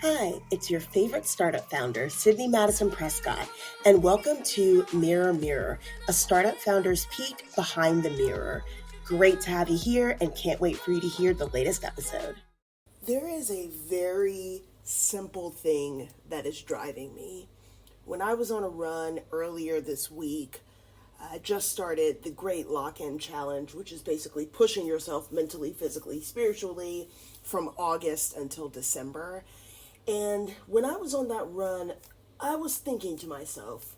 Hi, it's your favorite startup founder, Sydney Madison Prescott, and welcome to Mirror Mirror, a startup founder's peek behind the mirror. Great to have you here and can't wait for you to hear the latest episode. There is a very simple thing that is driving me. When I was on a run earlier this week, I just started the Great Lock-In Challenge, which is basically pushing yourself mentally, physically, spiritually from August until December. And when I was on that run, I was thinking to myself,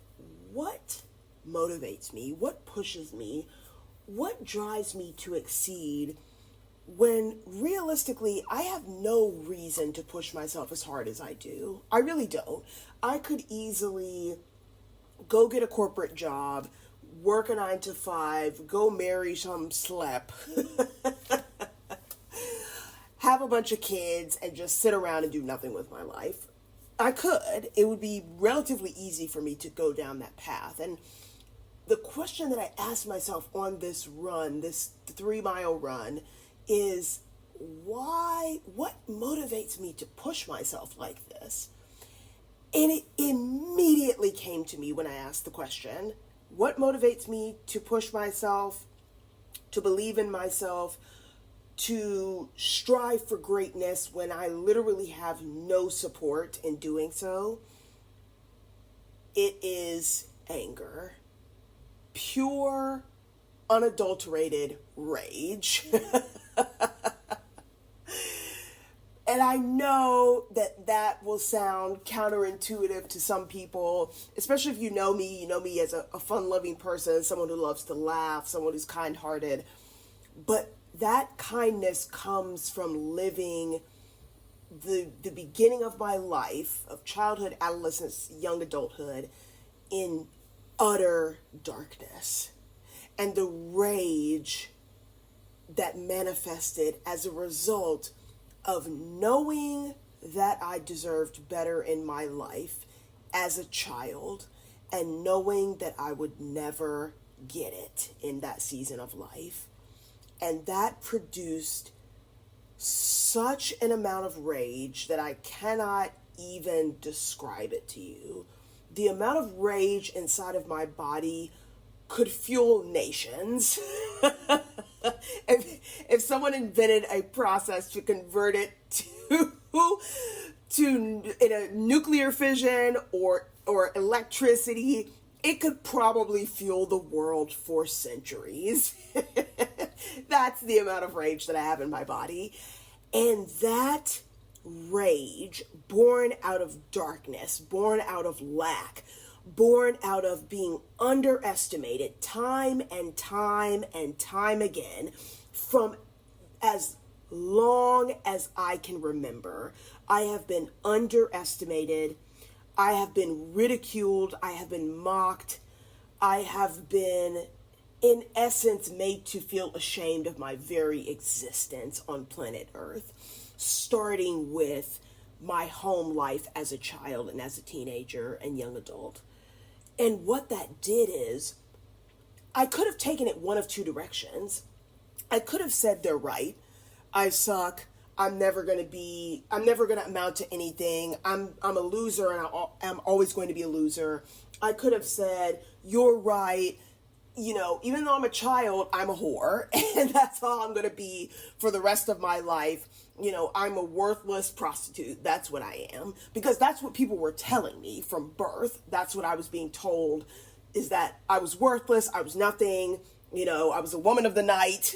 what motivates me? What pushes me? What drives me to exceed when realistically I have no reason to push myself as hard as I do? I really don't. I could easily go get a corporate job, work a 9 to 5, go marry some slep, have a bunch of kids, and just sit around and do nothing with my life. I could. It would be relatively easy for me to go down that path. And the question that I asked myself on this run, this 3-mile run, is why, what motivates me to push myself like this? And it immediately came to me when I asked the question, what motivates me to push myself, to believe in myself, to strive for greatness when I literally have no support in doing so? It is anger. Pure, unadulterated rage. And I know that that will sound counterintuitive to some people, especially if you know me as a fun-loving person, someone who loves to laugh, someone who's kind-hearted. But that kindness comes from living the beginning of my life, of childhood, adolescence, young adulthood, in utter darkness. And the rage that manifested as a result of knowing that I deserved better in my life as a child and knowing that I would never get it in that season of life. And that produced such an amount of rage that I cannot even describe it to you. The amount of rage inside of my body could fuel nations. If someone invented a process to convert it to in a nuclear fission or electricity, it could probably fuel the world for centuries. That's the amount of rage that I have in my body. And that rage, born out of darkness, born out of lack, born out of being underestimated time and time and time again, from as long as I can remember, I have been underestimated. I have been ridiculed. I have been mocked. I have been, in essence, made to feel ashamed of my very existence on planet Earth, starting with my home life as a child and as a teenager and young adult. And what that did is, I could have taken it one of two directions. I could have said they're right. I suck. I'm never going to amount to anything. I'm a loser and I'm always going to be a loser. I could have said, you're right. You know, even though I'm a child, I'm a whore, and that's all I'm going to be for the rest of my life. You know, I'm a worthless prostitute. That's what I am, because that's what people were telling me from birth. That's what I was being told, is that I was worthless. I was nothing. You know, I was a woman of the night,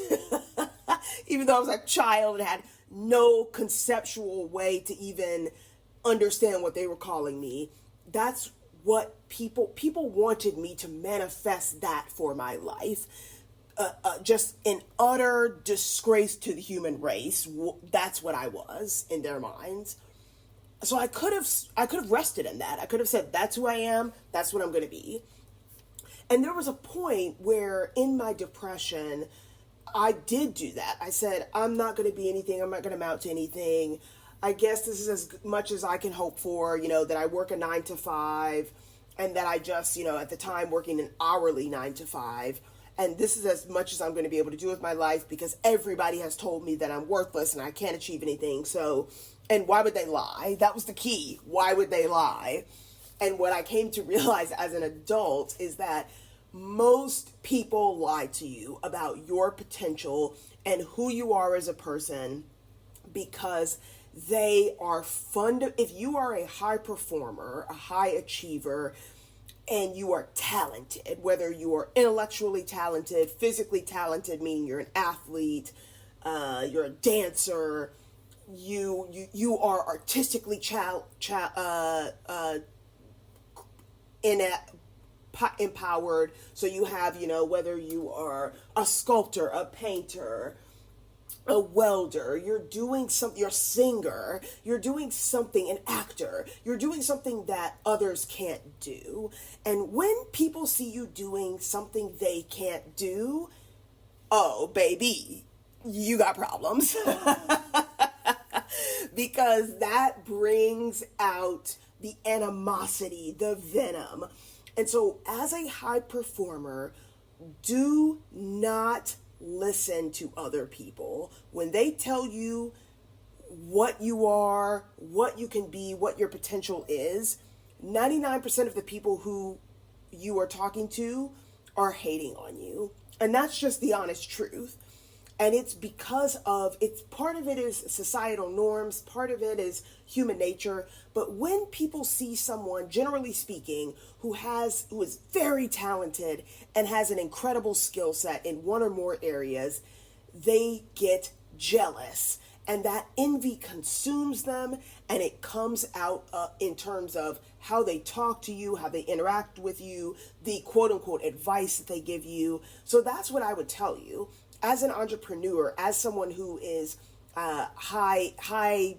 even though I was a child and had no conceptual way to even understand what they were calling me. That's what people wanted me to manifest that for my life. Just an utter disgrace to the human race. That's what I was in their minds. So I could have rested in that. I could have said, that's who I am. That's what I'm going to be. And there was a point where in my depression, I did do that. I said, I'm not going to be anything. I'm not going to amount to anything. I guess this is as much as I can hope for, you know, that I work a 9 to 5 and that I just, you know, at the time working an hourly 9 to 5. And this is as much as I'm going to be able to do with my life because everybody has told me that I'm worthless and I can't achieve anything. So And why would they lie? That was the key. Why would they lie? And what I came to realize as an adult is that most people lie to you about your potential and who you are as a person because they are if you are a high performer, a high achiever, and you are talented, whether you are intellectually talented, physically talented, meaning you're an athlete, you're a dancer, you are artistically empowered. So you have, whether you are a sculptor, a painter, a welder, you're doing something, you're a singer, you're doing something, an actor, you're doing something that others can't do. And when people see you doing something they can't do, oh, baby, you got problems. Because that brings out the animosity, the venom. And so as a high performer, do not listen to other people. When they tell you what you are, what you can be, what your potential is, 99% of the people who you are talking to are hating on you. And that's just the honest truth. And it's because part of it is societal norms, part of it is human nature. But when people see someone, generally speaking, who is very talented and has an incredible skill set in one or more areas, they get jealous. And that envy consumes them, and it comes out in terms of how they talk to you, how they interact with you, the quote unquote advice that they give you. So that's what I would tell you. As an entrepreneur, as someone who is high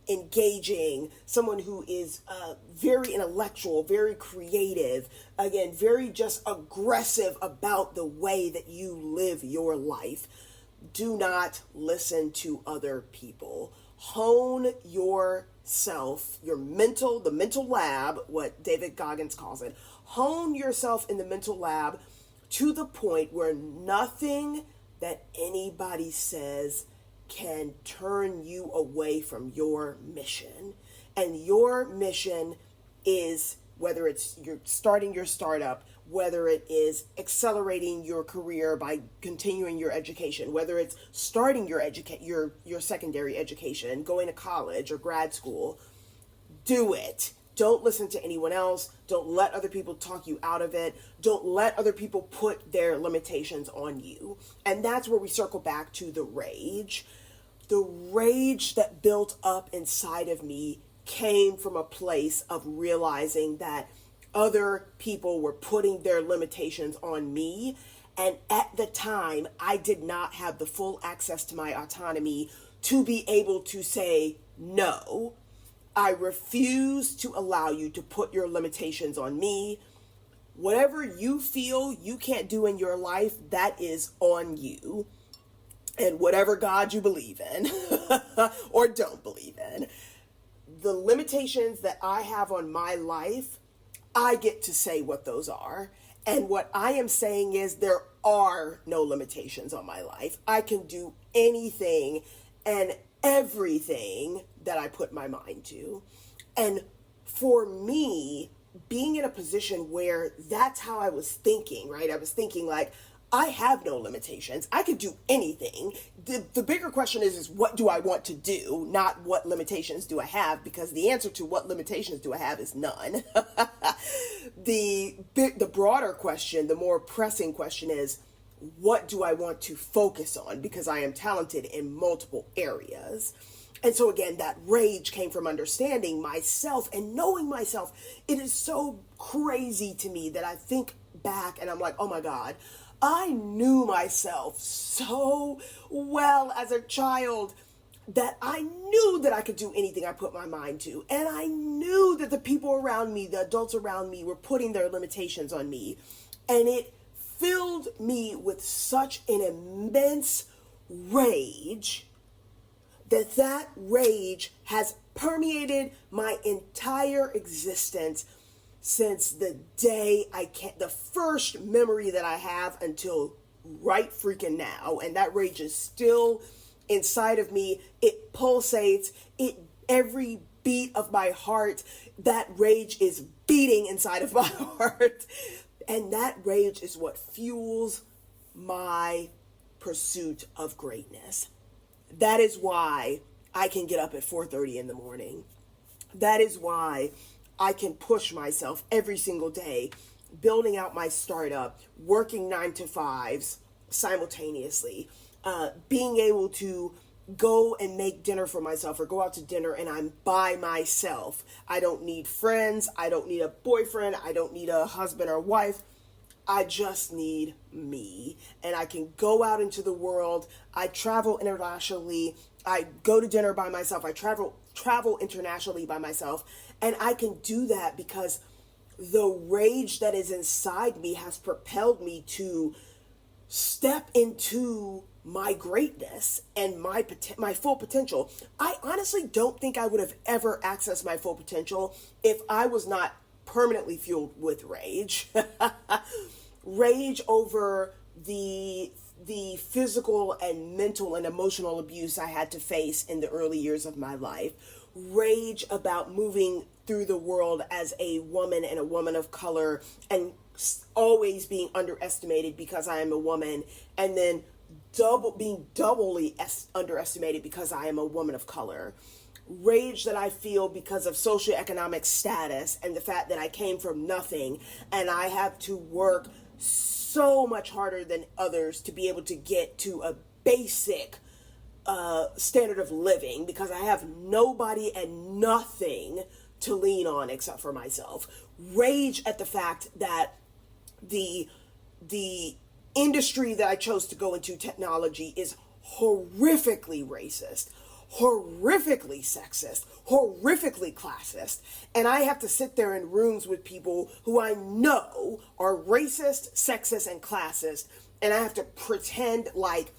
engaging, someone who is very intellectual, very creative, again, very just aggressive about the way that you live your life, do not listen to other people. Hone yourself, the mental lab, what David Goggins calls it. Hone yourself in the mental lab to the point where nothing that anybody says can turn you away from your mission. And your mission is, whether it's you're starting your startup, whether it is accelerating your career by continuing your education, whether it's starting your secondary education, going to college or grad school, do it. Don't listen to anyone else. Don't let other people talk you out of it. Don't let other people put their limitations on you. And that's where we circle back to the rage. The rage that built up inside of me came from a place of realizing that other people were putting their limitations on me. And at the time, I did not have the full access to my autonomy to be able to say no. I refuse to allow you to put your limitations on me. Whatever you feel you can't do in your life, that is on you. And whatever God you believe in or don't believe in, the limitations that I have on my life, I get to say what those are. And what I am saying is there are no limitations on my life. I can do anything and everything that I put my mind to. And for me, being in a position where that's how I was thinking, right? I was thinking like, I have no limitations. I could do anything. The bigger question is what do I want to do? Not what limitations do I have, because the answer to what limitations do I have is none. The broader question, the more pressing question is, what do I want to focus on? Because I am talented in multiple areas. And so again, that rage came from understanding myself and knowing myself. It is so crazy to me that I think back and I'm like, oh my God, I knew myself so well as a child that I knew that I could do anything I put my mind to. And I knew that the people around me, the adults around me, were putting their limitations on me. And it filled me with such an immense rage that rage has permeated my entire existence since the day the first memory that I have until right freaking now. And that rage is still inside of me. It pulsates. It every beat of my heart, that rage is beating inside of my heart. And that rage is what fuels my pursuit of greatness. That is why I can get up at 4:30 in the morning. That is why I can push myself every single day, building out my startup, working 9 to 5s simultaneously, being able to go and make dinner for myself or go out to dinner and I'm by myself. I don't need friends. I don't need a boyfriend. I don't need a husband or wife. I just need me. And I can go out into the world. I travel internationally. I go to dinner by myself. I travel internationally by myself. And I can do that because the rage that is inside me has propelled me to step into my greatness and my full potential. I honestly don't think I would have ever accessed my full potential if I was not permanently fueled with rage. Rage over the physical and mental and emotional abuse I had to face in the early years of my life. Rage about moving through the world as a woman and a woman of color and always being underestimated because I am a woman, and then being doubly underestimated because I am a woman of color. Rage that I feel because of socioeconomic status and the fact that I came from nothing and I have to work so much harder than others to be able to get to a basic standard of living because I have nobody and nothing to lean on except for myself. Rage at the fact that the industry that I chose to go into, technology, is horrifically racist, horrifically sexist, horrifically classist, and I have to sit there in rooms with people who I know are racist, sexist, and classist, and I have to pretend like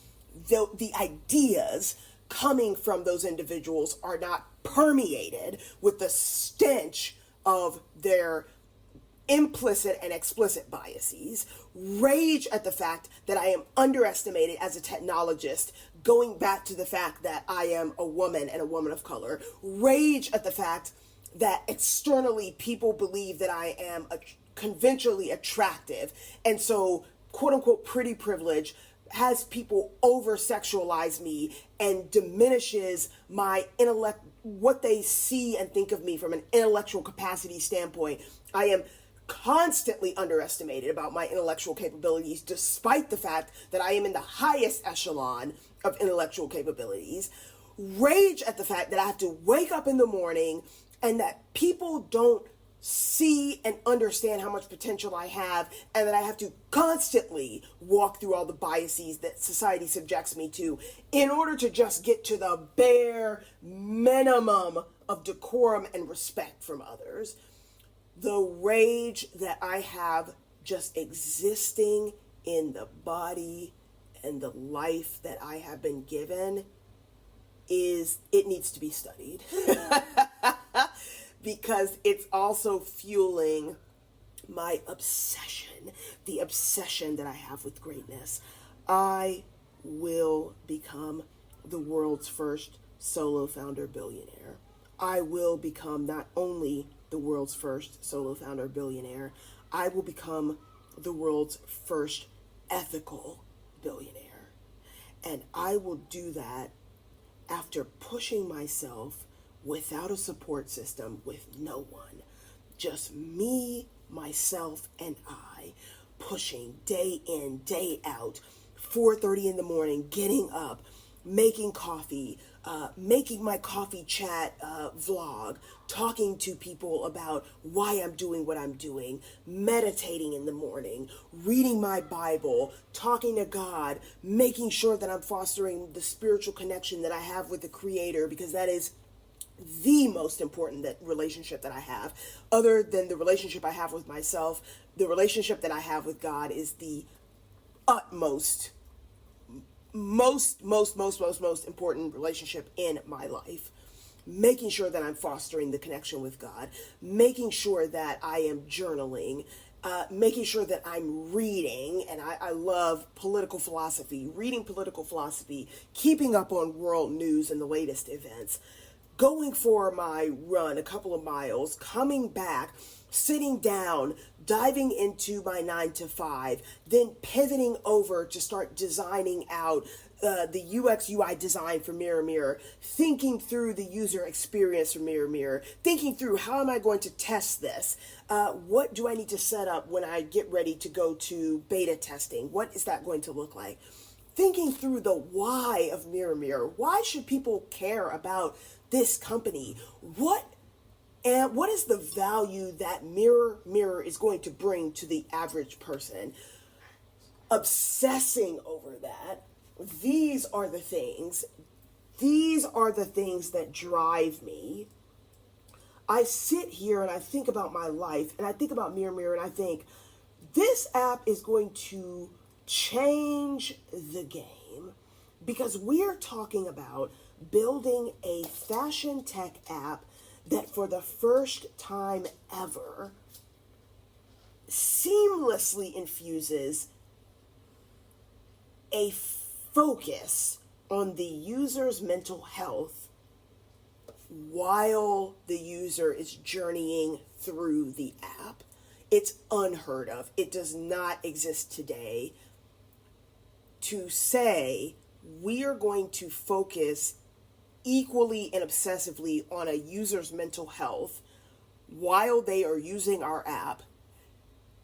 the ideas coming from those individuals are not permeated with the stench of their implicit and explicit biases. Rage at the fact that I am underestimated as a technologist, going back to the fact that I am a woman and a woman of color. Rage at the fact that externally people believe that I am conventionally attractive, and so quote unquote pretty privilege has people over sexualize me and diminishes my intellect, what they see and think of me from an intellectual capacity standpoint. I am constantly underestimated about my intellectual capabilities, despite the fact that I am in the highest echelon of intellectual capabilities. Rage at the fact that I have to wake up in the morning and that people don't see and understand how much potential I have, and that I have to constantly walk through all the biases that society subjects me to in order to just get to the bare minimum of decorum and respect from others. The rage that I have just existing in the body and the life that I have been given it needs to be studied. Because it's also fueling my obsession, the obsession that I have with greatness. I will become the world's first solo founder billionaire. I will become not only the world's first solo founder billionaire, I will become the world's first ethical billionaire. And I will do that after pushing myself without a support system, with no one. Just me, myself, and I, pushing day in, day out, 4:30 in the morning, getting up, making coffee, making my coffee chat vlog, talking to people about why I'm doing what I'm doing, meditating in the morning, reading my Bible, talking to God, making sure that I'm fostering the spiritual connection that I have with the Creator, because that is the most important relationship that I have. Other than the relationship I have with myself, the relationship that I have with God is the utmost, most important relationship in my life. Making sure that I'm fostering the connection with God, making sure that I am journaling, making sure that I'm reading, and I love political philosophy, reading political philosophy, keeping up on world news and the latest events. going for my run, a couple of miles, coming back, sitting down, diving into my 9 to 5, then pivoting over to start designing out the UX UI design for Mirror Mirror, thinking through the user experience for Mirror Mirror, thinking through how am I going to test this? What do I need to set up when I get ready to go to beta testing? What is that going to look like? Thinking through the why of Mirror Mirror. Why should people care about this company? What is the value that Mirror Mirror is going to bring to the average person? Obsessing over that. These are the things that drive me. I sit here and I think about my life and I think about Mirror Mirror and I think this app is going to change the game because we're talking about building a fashion tech app that for the first time ever seamlessly infuses a focus on the user's mental health while the user is journeying through the app. It's unheard of. It does not exist today to say we are going to focus equally and obsessively on a user's mental health while they are using our app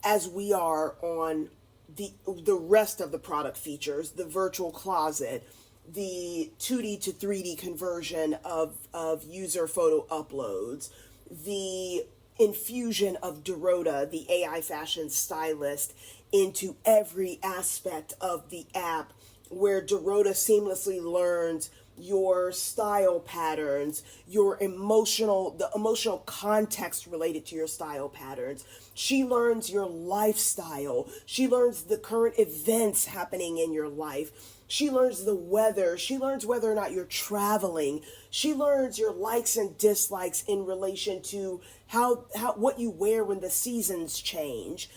as we are on the rest of the product features, the virtual closet, the 2D to 3D conversion of user photo uploads, the infusion of Dorota, the AI fashion stylist, into every aspect of the app where Dorota seamlessly learns your style patterns, the emotional context related to your style patterns. She learns your lifestyle. She learns the current events happening in your life. She learns the weather. She learns whether or not you're traveling. She learns your likes and dislikes in relation to how what you wear when the seasons change.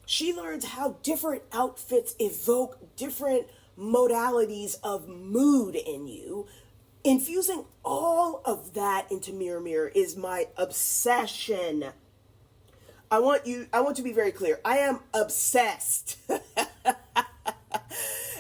She learns how different outfits evoke different modalities of mood in you. Infusing all of that into Mirror Mirror is my obsession. I want to be very clear. I am obsessed.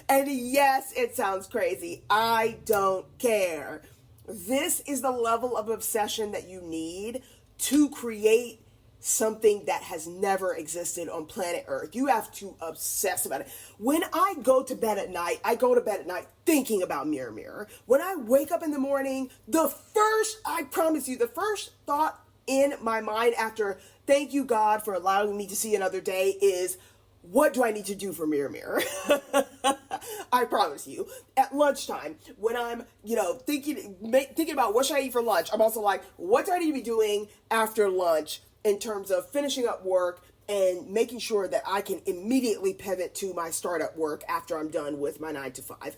And yes, it sounds crazy. I don't care. This is the level of obsession that you need to create something that has never existed on planet Earth. You have to obsess about it. When I go to bed at night, I go to bed at night thinking about Mirror Mirror. When I wake up in the morning, I promise you, the first thought in my mind after thank you God for allowing me to see another day is, what do I need to do for Mirror Mirror? I promise you. At lunchtime, when I'm, thinking about what should I eat for lunch, I'm also like, what do I need to be doing after lunch in terms of finishing up work and making sure that I can immediately pivot to my startup work after I'm done with my 9 to 5.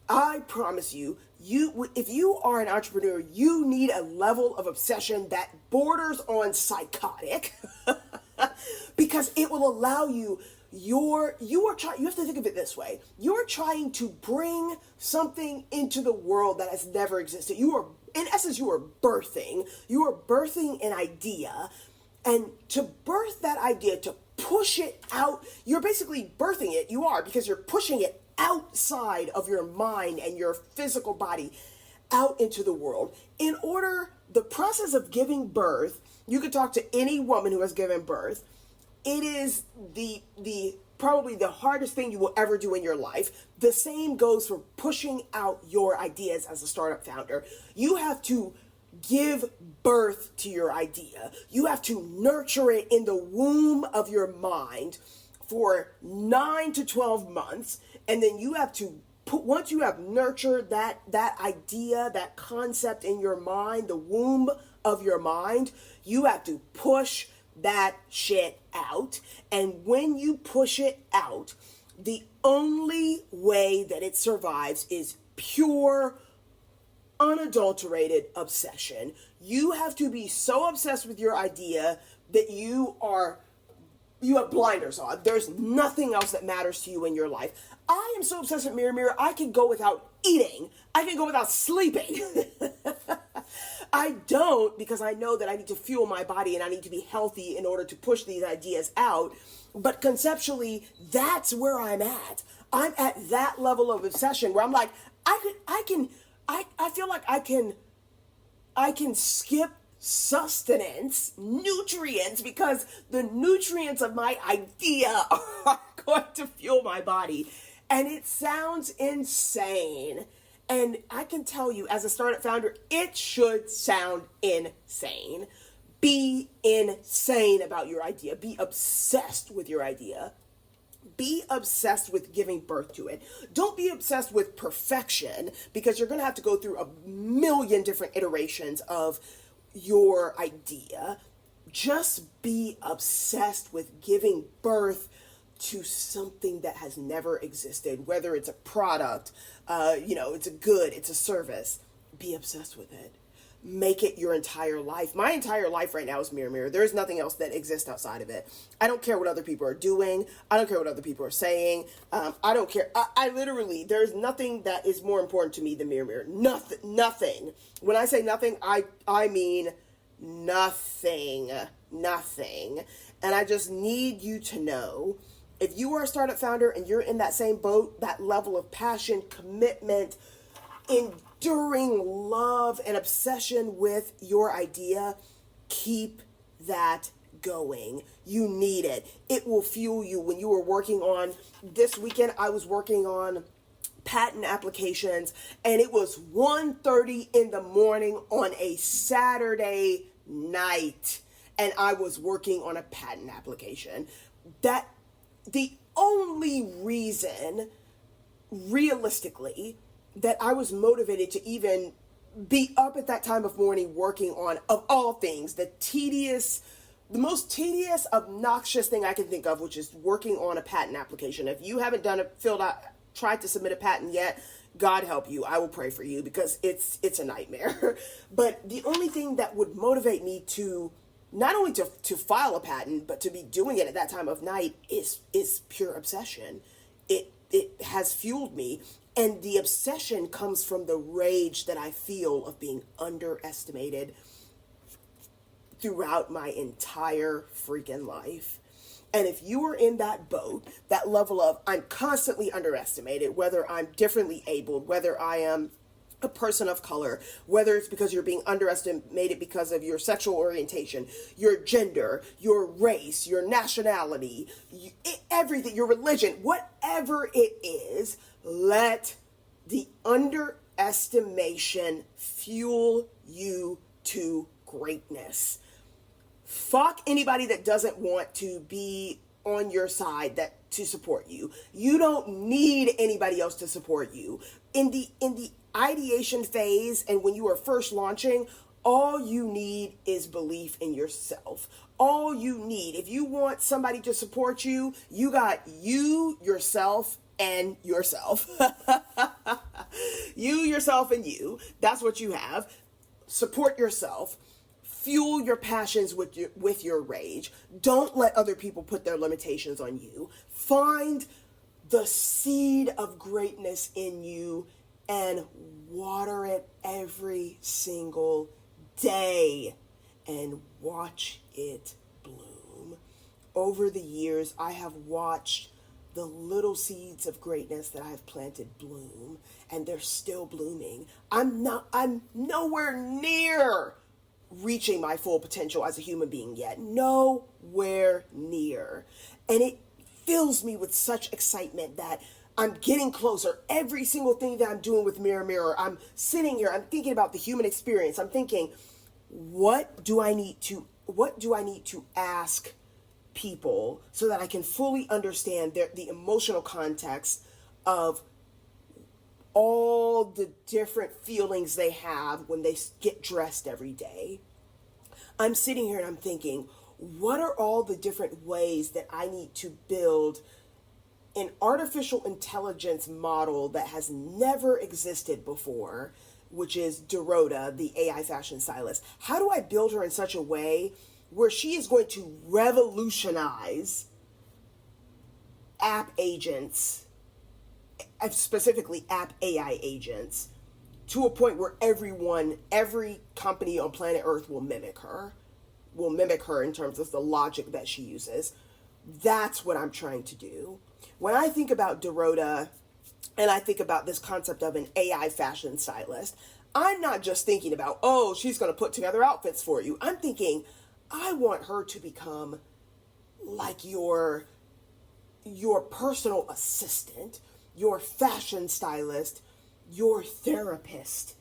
I promise you, if you are an entrepreneur, you need a level of obsession that borders on psychotic because it will allow you. You have to think of it this way. You're trying to bring something into the world that has never existed. In essence, you are birthing an idea, and to birth that idea, to push it out, you're basically birthing it. You are, because you're pushing it outside of your mind and your physical body out into the world. The process of giving birth, you could talk to any woman who has given birth. It is probably the hardest thing you will ever do in your life. The same goes for pushing out your ideas as a startup founder. You have to give birth to your idea. You have to nurture it in the womb of your mind for 9 to 12 months. And then you have to once you have nurtured that idea, that concept in your mind, the womb of your mind, you have to push that shit out. And when you push it out, the only way that it survives is pure, unadulterated obsession. You have to be so obsessed with your idea that you have blinders on. There's nothing else that matters to you in your life. I am so obsessed with Mirror Mirror, I can go without eating. I can go without sleeping. I don't, because I know that I need to fuel my body and I need to be healthy in order to push these ideas out. But conceptually, that's where I'm at. I'm at that level of obsession where I'm like, I feel like I can skip sustenance, nutrients, because the nutrients of my idea are going to fuel my body. And it sounds insane. And I can tell you, as a startup founder, it should sound insane. Be insane about your idea. Be obsessed with your idea. Be obsessed with giving birth to it. Don't be obsessed with perfection, because you're going to have to go through a million different iterations of your idea. Just be obsessed with giving birth to something that has never existed, whether it's a product, it's a good, it's a service. Be obsessed with it. Make it your entire life. My entire life right now is Mirror Mirror. There is nothing else that exists outside of it. I don't care what other people are doing. I don't care what other people are saying. I don't care. I literally, there's nothing that is more important to me than Mirror Mirror. Nothing. When I say nothing, I mean nothing. And I just need you to know, if you are a startup founder and you're in that same boat, that level of passion, commitment, enduring love and obsession with your idea, keep that going. You need it. It will fuel you. When you are working on, this weekend, I was working on patent applications, and it was 1:30 in the morning on a Saturday night, and I was working on a patent application. That the only reason, realistically, that I was motivated to even be up at that time of morning working on, of all things, the most tedious, obnoxious thing I can think of, which is working on a patent application. If you haven't tried to submit a patent yet, God help you. I will pray for you, because it's a nightmare. But the only thing that would motivate me to not only to file a patent, but to be doing it at that time of night is pure obsession. It has fueled me. And the obsession comes from the rage that I feel of being underestimated throughout my entire freaking life. And if you are in that boat, that level of, I'm constantly underestimated, whether I'm differently abled, whether I am a person of color, whether it's because you're being underestimated because of your sexual orientation, your gender, your race, your nationality, everything, your religion, whatever it is, let the underestimation fuel you to greatness. Fuck anybody that doesn't want to be on your side, to support you. You don't need anybody else to support you. In the ideation phase, and when you are first launching, all you need is belief in yourself. All you need, if you want somebody to support you, you got you, yourself, and yourself. You, yourself, and you. That's what you have. Support yourself. Fuel your passions with your rage. Don't let other people put their limitations on you. Find the seed of greatness in you and water it every single day and watch it bloom. Over the years, I have watched the little seeds of greatness that I have planted bloom, and they're still blooming. I'm nowhere near reaching my full potential as a human being yet. Nowhere near. And it fills me with such excitement that I'm getting closer. Every single thing that I'm doing with Mirror Mirror, I'm sitting here, I'm thinking about the human experience. I'm thinking, what do I need to ask people so that I can fully understand the emotional context of all the different feelings they have when they get dressed every day. I'm sitting here and I'm thinking, what are all the different ways that I need to build an artificial intelligence model that has never existed before, which is Dorota, the AI fashion stylist? How do I build her in such a way where she is going to revolutionize app agents, specifically app AI agents, to a point where every company on planet Earth will mimic her in terms of the logic that she uses. That's what I'm trying to do. When I think about Dorota and I think about this concept of an AI fashion stylist, I'm not just thinking about, oh, she's going to put together outfits for you. I'm thinking, I want her to become like your personal assistant, your fashion stylist, your therapist,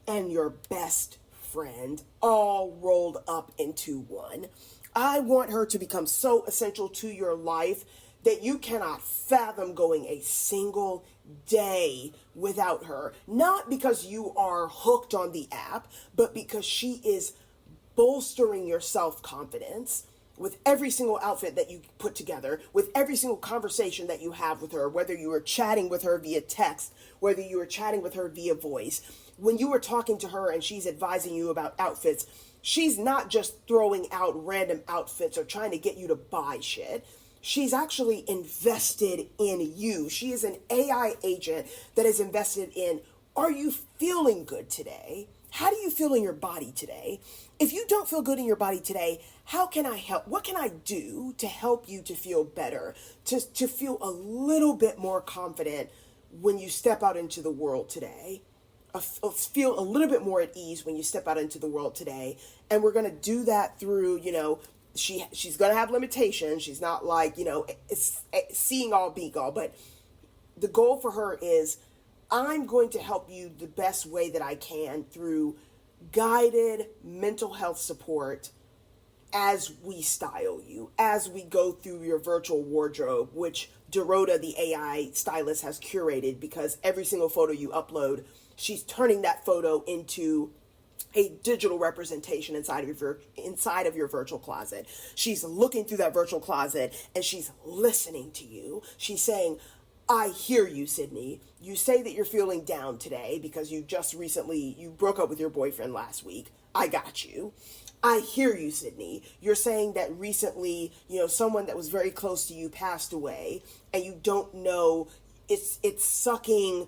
and your best friend, all rolled up into one. I want her to become so essential to your life that you cannot fathom going a single day without her. Not because you are hooked on the app, but because she is bolstering your self-confidence with every single outfit that you put together, with every single conversation that you have with her, whether you are chatting with her via text, whether you are chatting with her via voice. When you are talking to her and she's advising you about outfits, she's not just throwing out random outfits or trying to get you to buy shit. She's actually invested in you. She is an AI agent that is invested in, are you feeling good today? How do you feel in your body today? If you don't feel good in your body today, how can I help? What can I do to help you to feel better, to feel a little bit more confident when you step out into the world today? Feel a little bit more at ease when you step out into the world today. And we're going to do that through, she's going to have limitations. She's not like, it's seeing all, being all. But the goal for her is, I'm going to help you the best way that I can through guided mental health support as we style you, as we go through your virtual wardrobe, which Dorota, the AI stylist, has curated, because every single photo you upload, she's turning that photo into a digital representation inside of your virtual closet. She's looking through that virtual closet and she's listening to you. She's saying, I hear you, Sydney. You say that you're feeling down today because you broke up with your boyfriend last week. I got you. I hear you, Sydney. You're saying that recently, someone that was very close to you passed away, and you don't know, it's sucking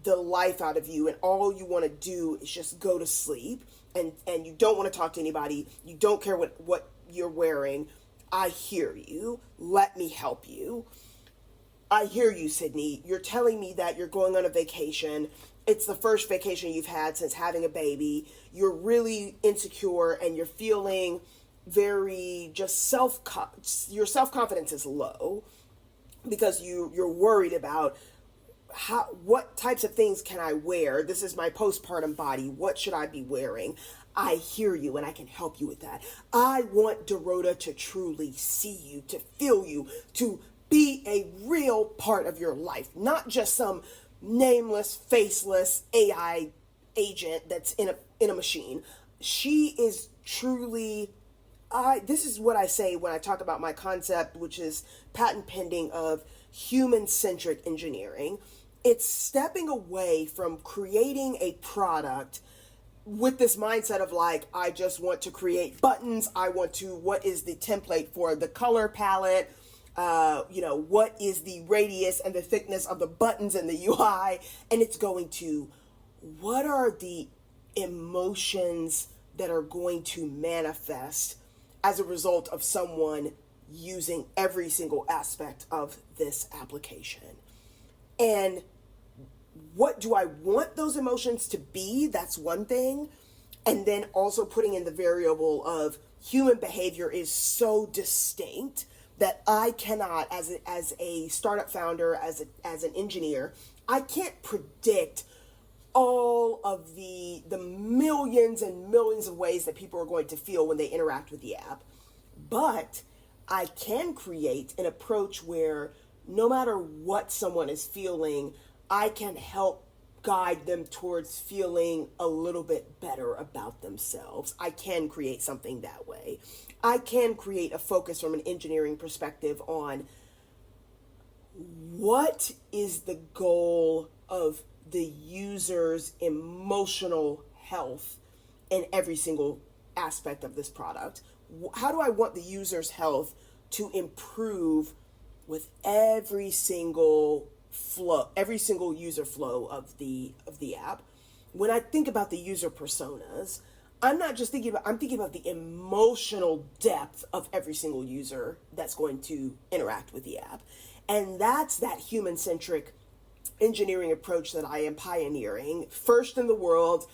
the life out of you, and all you want to do is just go to sleep, and you don't want to talk to anybody. You don't care what you're wearing. I hear you. Let me help you. I hear you, Sydney. You're telling me that you're going on a vacation. It's the first vacation you've had since having a baby. You're really insecure and you're feeling very just your self-confidence is low because you're worried about what types of things can I wear? This is my postpartum body. What should I be wearing? I hear you and I can help you with that. I want Dorota to truly see you, to feel you, to be a real part of your life, not just some nameless, faceless AI agent that's in a machine. She is truly, this is what I say when I talk about my concept, which is patent pending, of human-centric engineering. It's stepping away from creating a product with this mindset of like, I just want to create buttons. What is the template for the color palette? What is the radius and the thickness of the buttons and the UI? And it's going to, what are the emotions that are going to manifest as a result of someone using every single aspect of this application? And what do I want those emotions to be? That's one thing. And then also putting in the variable of human behavior is so distinct that I cannot, as a startup founder, as an engineer, I can't predict all of the millions and millions of ways that people are going to feel when they interact with the app. But I can create an approach where no matter what someone is feeling, I can help guide them towards feeling a little bit better about themselves. I can create something that way. I can create a focus from an engineering perspective on what is the goal of the user's emotional health in every single aspect of this product. How do I want the user's health to improve with every single user flow of the app? when I think about the user personas, I'm thinking about the emotional depth of every single user that's going to interact with the app. And that's that human-centric engineering approach that I am pioneering, first in the world.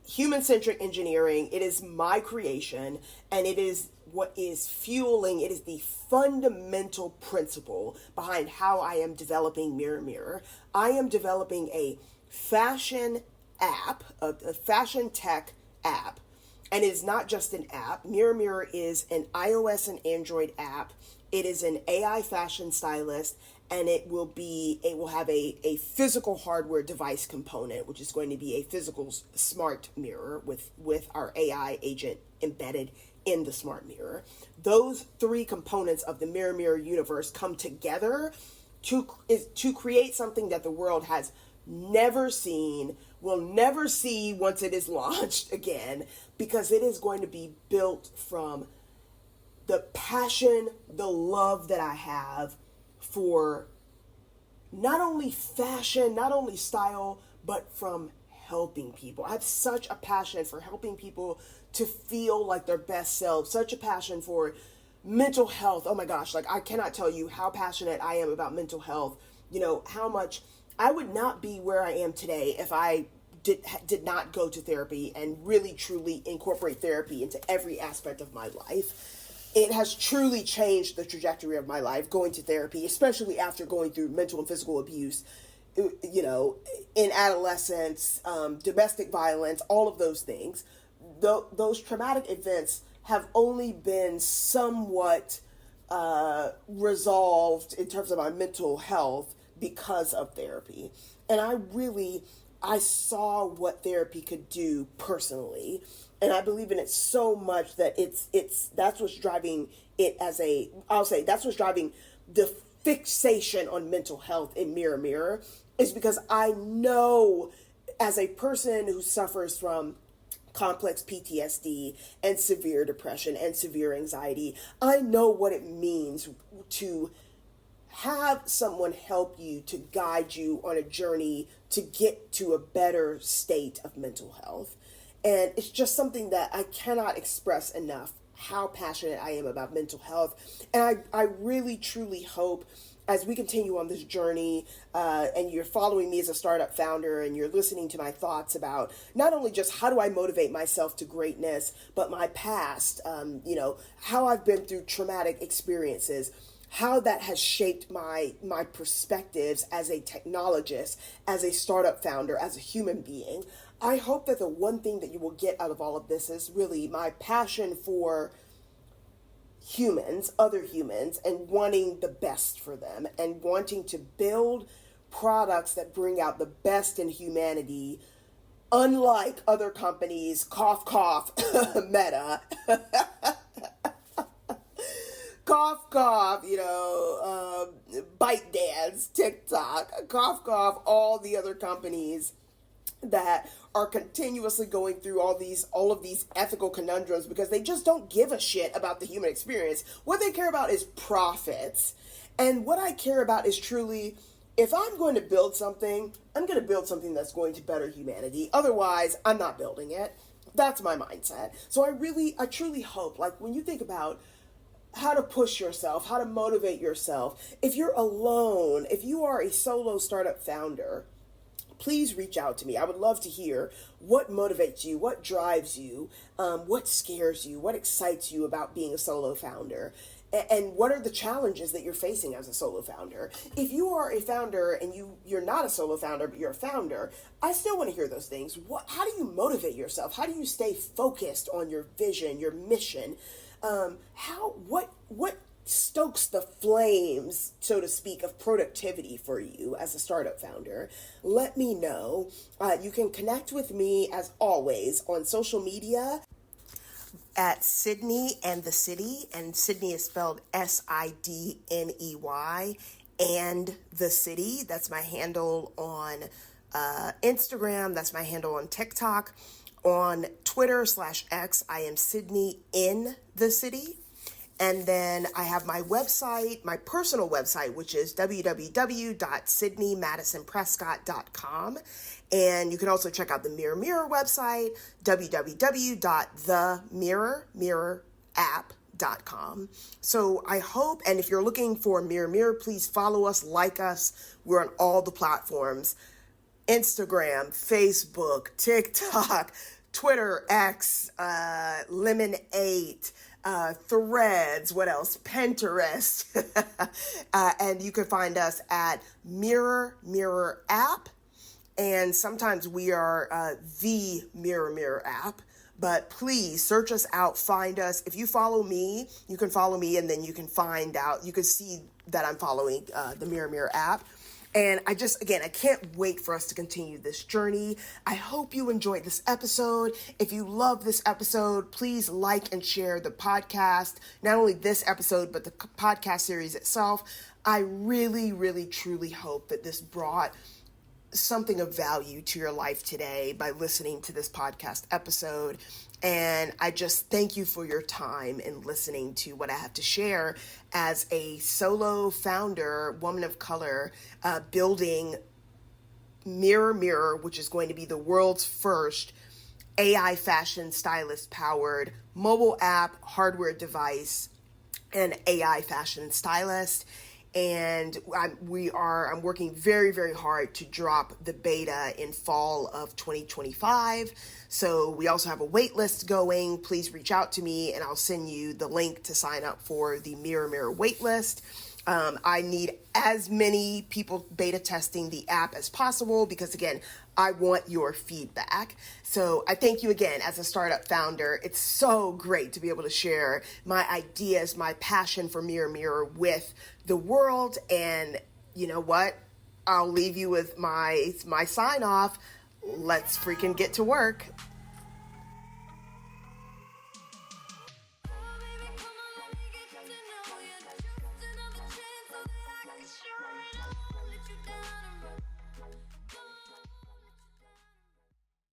Human-centric engineering, it is my creation, and it is what is fueling, it is the fundamental principle behind how I am developing Mirror Mirror. I am developing a fashion app, a fashion tech app, and it is not just an app. Mirror Mirror is an iOS and Android app. It is an AI fashion stylist, and it will have a physical hardware device component, which is going to be a physical smart mirror with our AI agent embedded in the smart mirror. Those three components of the Mirror Mirror universe come together to create something that the world has never seen, will never see once it is launched again, because it is going to be built from the passion, the love that I have for not only fashion, not only style, but from helping people. I have such a passion for helping people to feel like their best selves, such a passion for mental health. Oh my gosh, like I cannot tell you how passionate I am about mental health. You know, how much I would not be where I am today if I did not go to therapy and really truly incorporate therapy into every aspect of my life. It has truly changed the trajectory of my life, going to therapy, especially after going through mental and physical abuse, you know, in adolescence, domestic violence, all of those things. Those traumatic events have only been somewhat resolved in terms of my mental health because of therapy. And I saw what therapy could do personally. And I believe in it so much that that's what's driving it that's what's driving the fixation on mental health in Mirror Mirror, is because I know, as a person who suffers from complex PTSD and severe depression and severe anxiety, I know what it means to have someone help you, to guide you on a journey to get to a better state of mental health. And it's just something that I cannot express enough, how passionate I am about mental health. And I really, truly hope, as we continue on this journey, and you're following me as a startup founder, and you're listening to my thoughts about not only just how do I motivate myself to greatness, but my past, how I've been through traumatic experiences, how that has shaped my perspectives as a technologist, as a startup founder, as a human being. I hope that the one thing that you will get out of all of this is really my passion for humans, other humans, and wanting the best for them, and wanting to build products that bring out the best in humanity, unlike other companies, cough, cough, Meta, cough, cough, ByteDance, TikTok, cough, cough, all the other companies that are continuously going through all of these ethical conundrums because they just don't give a shit about the human experience. What they care about is profits. And what I care about is truly, if I'm going to build something, I'm going to build something that's going to better humanity. Otherwise, I'm not building it. That's my mindset. So I truly hope, like, when you think about how to push yourself, how to motivate yourself, if you're alone, if you are a solo startup founder, please reach out to me. I would love to hear what motivates you, what drives you, what scares you, what excites you about being a solo founder, and what are the challenges that you're facing as a solo founder. If you are a founder and you're not a solo founder, but you're a founder, I still want to hear those things. How do you motivate yourself? How do you stay focused on your vision, your mission? What stokes the flames, so to speak, of productivity for you as a startup founder? Let me know. You can connect with me, as always, on social media at Sydney and the City, and Sydney is spelled Sidney, and the City. That's my handle on Instagram. That's my handle on TikTok. On Twitter /X, I am Sydney in the City. And then I have my website, my personal website, which is www.sydneymadisonprescott.com. And you can also check out the Mirror Mirror website, www.themirror.app.com. So I hope, and if you're looking for Mirror Mirror, please follow us, like us. We're on all the platforms: Instagram, Facebook, TikTok, Twitter, X, Lemon8, Threads, what else? Pinterest. And you can find us at Mirror Mirror App. And sometimes we are the Mirror Mirror App. But please search us out, find us. If you follow me, you can follow me, and then you can find out, you can see that I'm following the Mirror Mirror app. And I can't wait for us to continue this journey. I hope you enjoyed this episode. If you love this episode, please like and share the podcast. Not only this episode, but the podcast series itself. I really, really, truly hope that this brought something of value to your life today by listening to this podcast episode. And I just thank you for your time in listening to what I have to share as a solo founder, woman of color, building Mirror Mirror, which is going to be the world's first AI fashion stylist powered mobile app, hardware device, and AI fashion stylist. And I'm working very, very hard to drop the beta in fall of 2025. So we also have a wait list going. Please reach out to me and I'll send you the link to sign up for the Mirror Mirror wait list. I need as many people beta testing the app as possible because, again, I want your feedback. So I thank you again as a startup founder. It's so great to be able to share my ideas, my passion for Mirror Mirror with the world. And you know what? I'll leave you with my sign off. Let's freaking get to work.